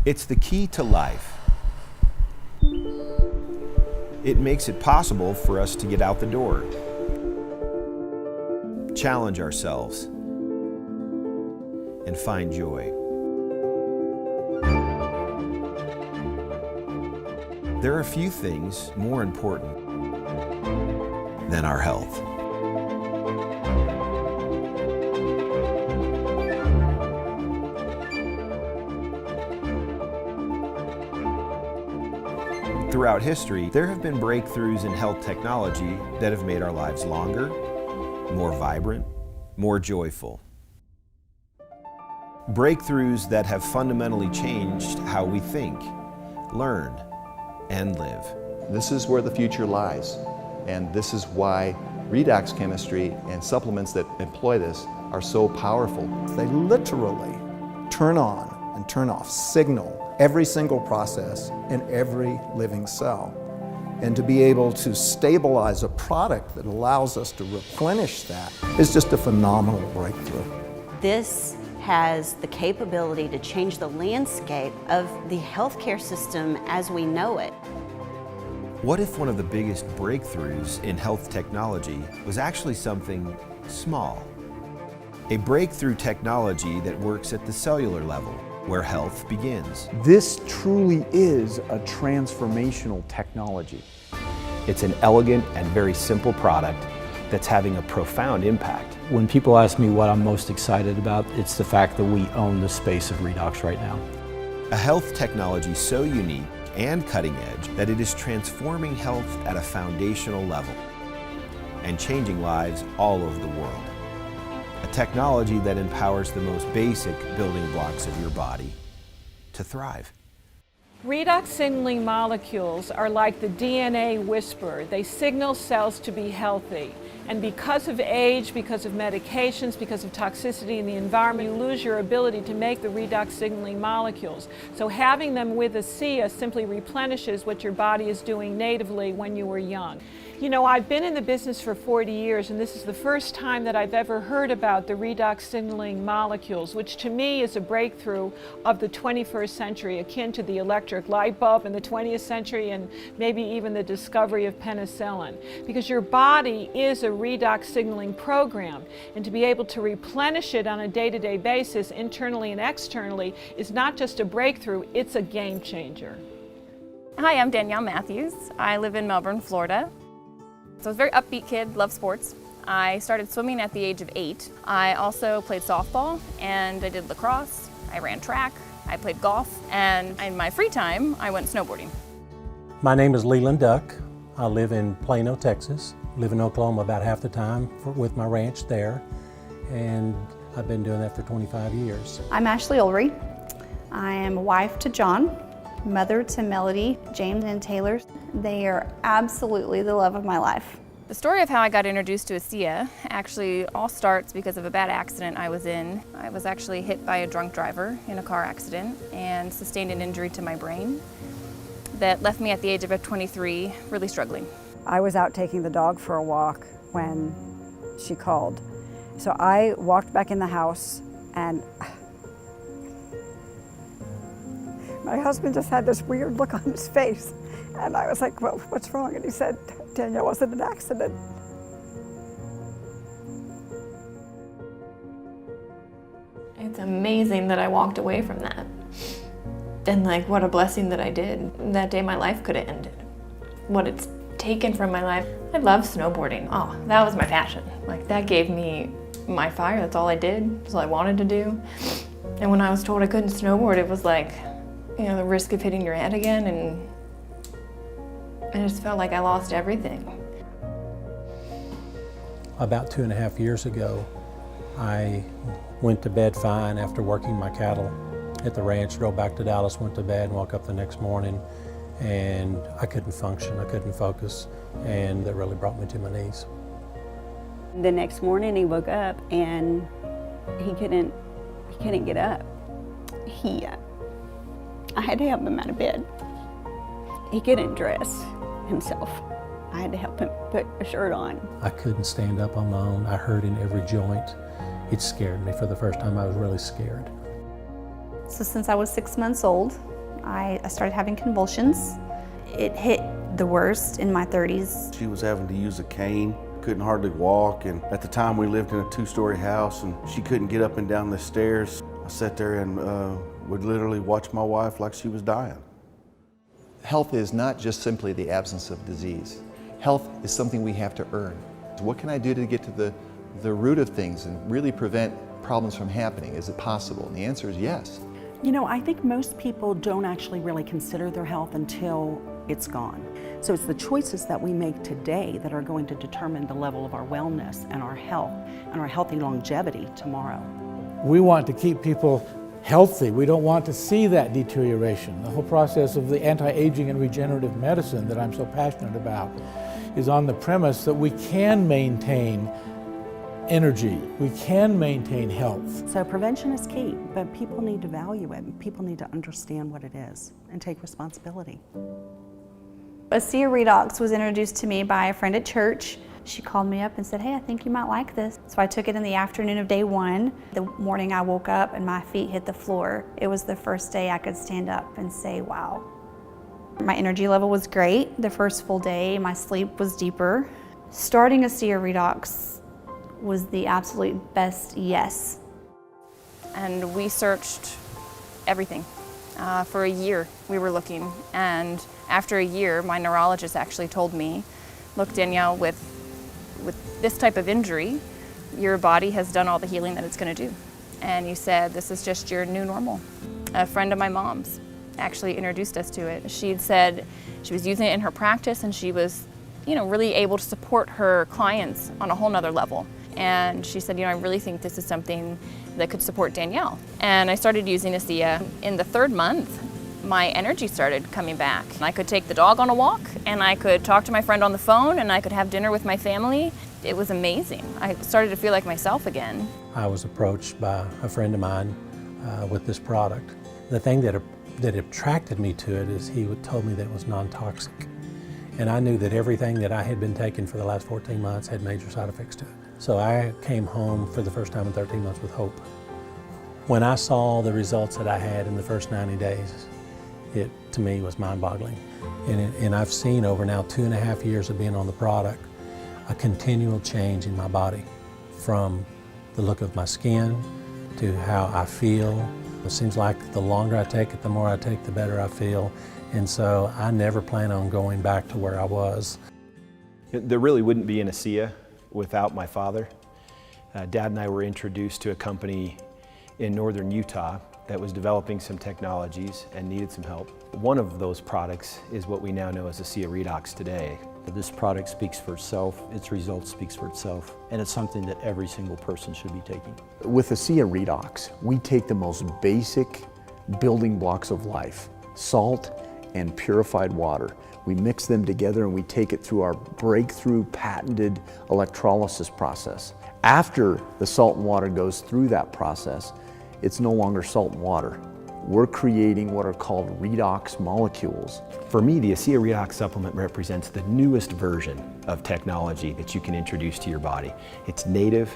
It's the key to life. It makes it possible for us to get out the door, challenge ourselves, and find joy. There are few things more important than our health. Throughout history, there have been breakthroughs in health technology that have made our lives longer, more vibrant, more joyful. Breakthroughs that have fundamentally changed how we think, learn, and live. This is where the future lies, and this is why redox chemistry and supplements that employ this are so powerful. They literally turn on and turn off, signal every single process in every living cell. And to be able to stabilize a product that allows us to replenish that is just a phenomenal breakthrough. This has the capability to change the landscape of the healthcare system as we know it. What if one of the biggest breakthroughs in health technology was actually something small? A breakthrough technology that works at the cellular level, where health begins. This truly is a transformational technology. It's an elegant and very simple product that's having a profound impact. When people ask me what I'm most excited about, it's the fact that we own the space of redox right now. A health technology so unique and cutting edge that it is transforming health at a foundational level and changing lives all over the world. A technology that empowers the most basic building blocks of your body to thrive. Redox signaling molecules are like the DNA whisperer. They signal cells to be healthy. And because of age, because of medications, because of toxicity in the environment, you lose your ability to make the redox signaling molecules. So having them with ASEA simply replenishes what your body is doing natively when you were young. You know, I've been in the business for 40 years, and this is the first time that I've ever heard about the redox signaling molecules, which to me is a breakthrough of the 21st century, akin to the electric light bulb in the 20th century and maybe even the discovery of penicillin. Because your body is a redox signaling program, and to be able to replenish it on a day-to-day basis, internally and externally, is not just a breakthrough, it's a game changer. Hi, I'm Danielle Matthews. I live in Melbourne, Florida. So I was a very upbeat kid, loved sports. I started swimming at the age of 8. I also played softball and I did lacrosse. I ran track, I played golf, and in my free time, I went snowboarding. My name is Leland Duck. I live in Plano, Texas. Live in Oklahoma about half the time with my ranch there, and I've been doing that for 25 years. I'm Ashley Ulrey. I am a wife to John, mother to Melody, James, and Taylor. They are absolutely the love of my life. The story of how I got introduced to ASEA actually all starts because of a bad accident I was in. I was actually hit by a drunk driver in a car accident and sustained an injury to my brain that left me at the age of 23 really struggling. I was out taking the dog for a walk when she called. So I walked back in the house and my husband just had this weird look on his face. And I was like, well, what's wrong? And he said, Danielle, was it an accident? It's amazing that I walked away from that. And like, what a blessing that I did. That day my life could have ended. What it's taken from my life. I love snowboarding. Oh, that was my passion. Like, that gave me my fire. That's all I did. That's all I wanted to do. And when I was told I couldn't snowboard, it was like, you know, the risk of hitting your head again, and I just felt like I lost everything. About 2.5 years ago, I went to bed fine after working my cattle at the ranch, drove back to Dallas, went to bed, and woke up the next morning, and I couldn't function, I couldn't focus, and that really brought me to my knees. The next morning he woke up and he couldn't get up. I had to help him out of bed. He couldn't dress himself. I had to help him put a shirt on. I couldn't stand up on my own. I hurt in every joint. It scared me. For the first time, I was really scared. So since I was 6 months old, I started having convulsions. It hit the worst in my 30s. She was having to use a cane, couldn't hardly walk, and at the time we lived in a 2-story house and she couldn't get up and down the stairs. I sat there and would literally watch my wife like she was dying. Health is not just simply the absence of disease. Health is something we have to earn. What can I do to get to the root of things and really prevent problems from happening? Is it possible? And the answer is yes. You know, I think most people don't actually really consider their health until it's gone. So it's the choices that we make today that are going to determine the level of our wellness and our health and our healthy longevity tomorrow. We want to keep people healthy. We don't want to see that deterioration. The whole process of the anti-aging and regenerative medicine that I'm so passionate about is on the premise that we can maintain energy, we can maintain health. So prevention is key, but people need to value it. People need to understand what it is and take responsibility. ASEA REDOX was introduced to me by a friend at church. She called me up and said, hey, I think you might like this. So I took it in the afternoon of day 1. The morning I woke up and my feet hit the floor. It was the first day I could stand up and say, wow. My energy level was great. The first full day, my sleep was deeper. Starting ASEA REDOX was the absolute best yes. And we searched everything. For a year we were looking, and after a year my neurologist actually told me, look Danielle, with this type of injury, your body has done all the healing that it's going to do. And he said, this is just your new normal. A friend of my mom's actually introduced us to it. She'd said she was using it in her practice and she was, really able to support her clients on a whole nother level. And she said, I really think this is something that could support Danielle. And I started using ASEA. In the 3rd month, my energy started coming back. I could take the dog on a walk, and I could talk to my friend on the phone, and I could have dinner with my family. It was amazing. I started to feel like myself again. I was approached by a friend of mine with this product. The thing that attracted me to it is he told me that it was non-toxic. And I knew that everything that I had been taking for the last 14 months had major side effects to it. So I came home for the first time in 13 months with hope. When I saw the results that I had in the first 90 days, it to me was mind-boggling. And I've seen over now 2.5 years of being on the product, a continual change in my body, from the look of my skin to how I feel. It seems like the longer I take it, the more I take, the better I feel. And so I never plan on going back to where I was. There really wouldn't be an ASEA without my father. Dad and I were introduced to a company in northern Utah that was developing some technologies and needed some help. One of those products is what we now know as ASEA REDOX today. This product speaks for itself, its results speaks for itself, and it's something that every single person should be taking. With ASEA REDOX, we take the most basic building blocks of life, salt and purified water. We mix them together and we take it through our breakthrough patented electrolysis process. After the salt and water goes through that process, it's no longer salt and water. We're creating what are called redox molecules. For me, the ASEA REDOX supplement represents the newest version of technology that you can introduce to your body. It's native,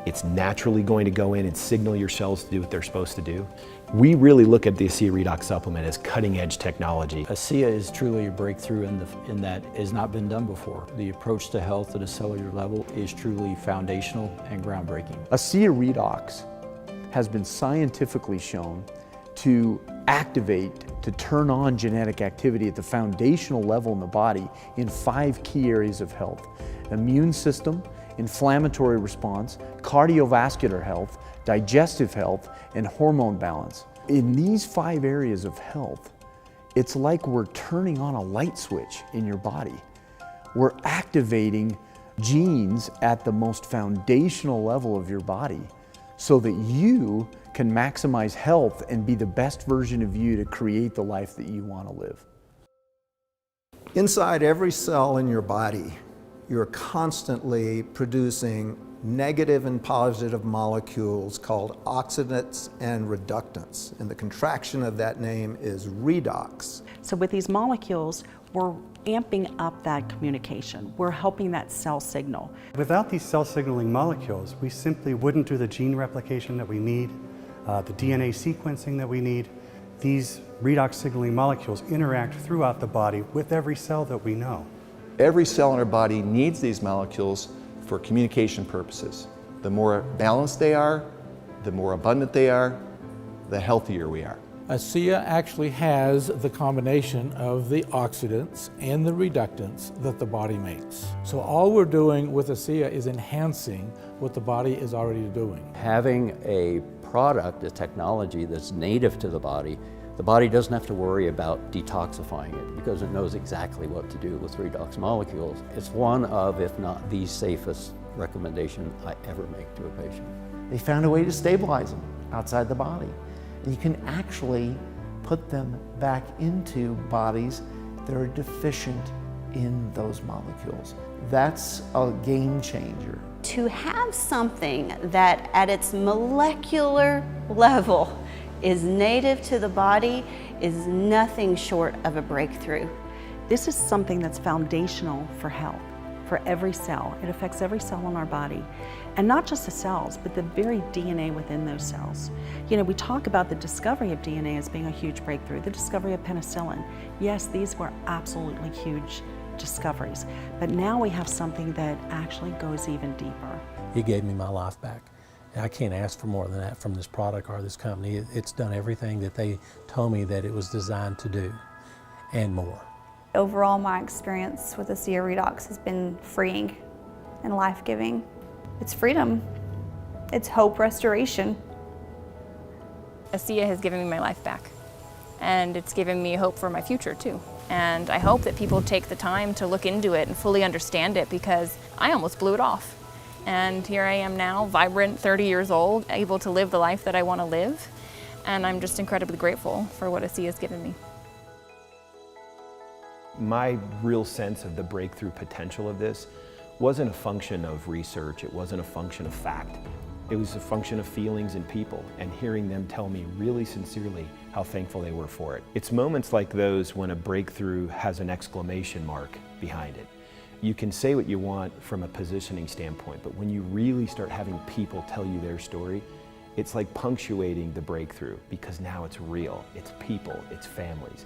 it's naturally going to go in and signal your cells to do what they're supposed to do. We really look at the ASEA REDOX supplement as cutting-edge technology. ASEA is truly a breakthrough in that it has not been done before. The approach to health at a cellular level is truly foundational and groundbreaking. ASEA REDOX has been scientifically shown to activate, to turn on genetic activity at the foundational level in the body in 5 key areas of health: immune system, inflammatory response, cardiovascular health, digestive health, and hormone balance. In these 5 areas of health, it's like we're turning on a light switch in your body. We're activating genes at the most foundational level of your body so that you can maximize health and be the best version of you to create the life that you want to live. Inside every cell in your body, you're constantly producing negative and positive molecules called oxidants and reductants. And the contraction of that name is redox. So with these molecules, we're amping up that communication. We're helping that cell signal. Without these cell signaling molecules, we simply wouldn't do the gene replication that we need. the DNA sequencing that we need. These redox signaling molecules interact throughout the body with every cell that we know. Every cell in our body needs these molecules for communication purposes. The more balanced they are, the more abundant they are, the healthier we are. ASEA actually has the combination of the oxidants and the reductants that the body makes. So all we're doing with ASEA is enhancing what the body is already doing. Having a product, a technology that's native to the body doesn't have to worry about detoxifying it because it knows exactly what to do with redox molecules. It's one of, if not the safest recommendation I ever make to a patient. They found a way to stabilize them outside the body. And you can actually put them back into bodies that are deficient in those molecules. That's a game changer. To have something that at its molecular level is native to the body is nothing short of a breakthrough. This is something that's foundational for health, for every cell. It affects every cell in our body. And not just the cells, but the very DNA within those cells. You know, we talk about the discovery of DNA as being a huge breakthrough, the discovery of penicillin. Yes, these were absolutely huge discoveries, but now we have something that actually goes even deeper. It gave me my life back. I can't ask for more than that from this product or this company. It's done everything that they told me that it was designed to do, and more. Overall, my experience with ASEA REDOX has been freeing and life-giving. It's freedom. It's hope restoration. ASEA has given me my life back, and it's given me hope for my future too. And I hope that people take the time to look into it and fully understand it, because I almost blew it off. And here I am now, vibrant, 30 years old, able to live the life that I want to live. And I'm just incredibly grateful for what ASEA has given me. My real sense of the breakthrough potential of this wasn't a function of research, it wasn't a function of fact. It was a function of feelings and people, and hearing them tell me really sincerely how thankful they were for it. It's moments like those when a breakthrough has an exclamation mark behind it. You can say what you want from a positioning standpoint, but when you really start having people tell you their story, it's like punctuating the breakthrough, because now it's real, it's people, it's families.